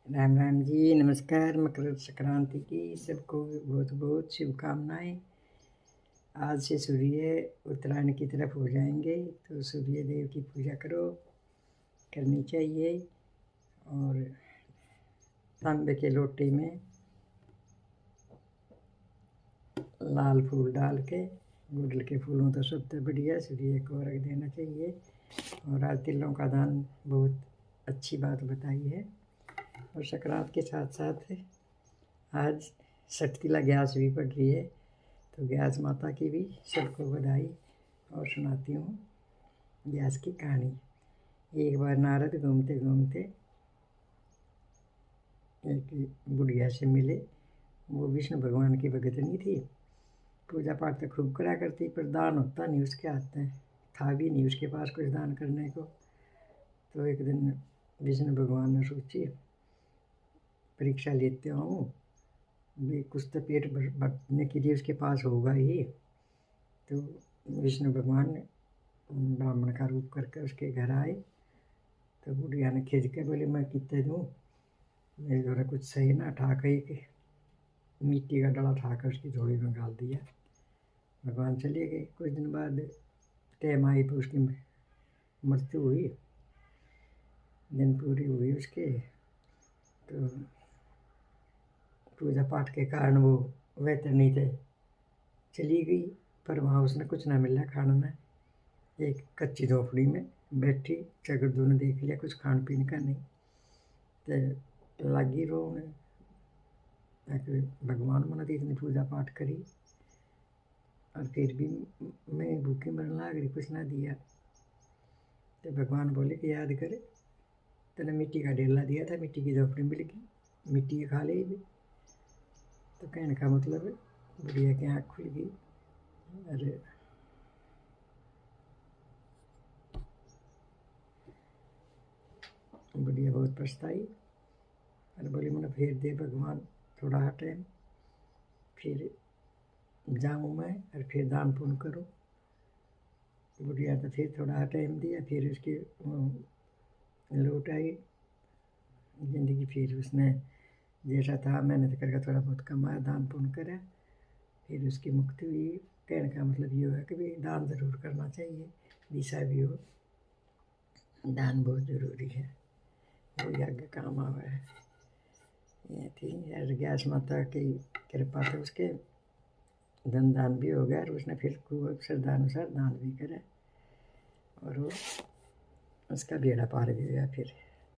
राम राम जी, नमस्कार। मकर संक्रांति की सबको बहुत बहुत शुभकामनाएं। आज से सूर्य उत्तरायण की तरफ हो जाएंगे, तो सूर्य देव की पूजा करनी चाहिए। और तांबे के लोटे में लाल फूल डाल के, गुड़हल के फूलों तो सबसे बढ़िया सूर्य को रख देना चाहिए। और आज तिलों का दान बहुत अच्छी बात बताई है। और संक्रांत के साथ साथ आज षटतिला ग्यास भी पड़ रही है, तो ग्यास माता की भी सबको बधाई। और सुनाती हूँ ग्यास की कहानी। एक बार नारद घूमते घूमते एक बुढ़िया से मिले। वो विष्णु भगवान की भगतनी थी, पूजा पाठ तो खूब करा करती, पर दान होता नहीं उसके हाथ में, था भी नहीं उसके पास कुछ दान करने को। तो एक दिन विष्णु भगवान ने सोची परीक्षा लेते हूँ, भी कुछ तो पेट भरने के लिए उसके पास होगा ही। तो विष्णु भगवान ब्राह्मण का रूप करके उसके घर आए। तो बुढ़िया ने खींच के बोले, मैं कितने दूँ, मेरे द्वारा कुछ सही ना। ठाक ही मिट्टी का डला ठाकर उसकी झोली में डाल दिया। भगवान चले गए। कुछ दिन बाद टाइम आई तो उसकी मृत्यु हुई, दिन पूरी हुई उसके। तो पूजा पाठ के कारण वो वैतरणी थे चली गई, पर वहाँ उसने कुछ ना मिला खाने में। एक कच्ची झोपड़ी में बैठी, चगरदू ने देख लिया, कुछ खान पीने का नहीं। तो लगी रोने, भगवान मैंने इतनी पूजा पाठ करी और फिर भी मैं भूखी मरने लग रही, कुछ ना दिया। तो भगवान बोले कि याद करे, तेने मिट्टी का ढेला दिया था, मिट्टी की झोपड़ी मिल गई, मिट्टी खा ले भी। तो कहने का मतलब है बुढ़िया की आँख खुल गई। अरे बुढ़िया बहुत पछताई और बोली, मैंने फिर दे भगवान थोड़ा टाइम, फिर जाऊँ मैं और फिर दान पुण्य करूँ। बुढ़िया तो फिर थोड़ा टाइम दिया, फिर उसकी लौट आई ज़िंदगी। फिर उसने जैसा था मेहनत करके थोड़ा बहुत कमाया, दान पुण्य करा, फिर उसकी मुक्ति हुई। कहने का मतलब ये है कि भाई दान ज़रूर करना चाहिए, दिशा भी हो, दान बहुत ज़रूरी है, वो यज्ञ काम आवा है। ये थी यार ग्यास माता की कृपा से उसके धन दान भी हो गया, और उसने फिर खूब श्रद्धानुसार दान भी करा, और वो उसका बेड़ा पार भी गया फिर।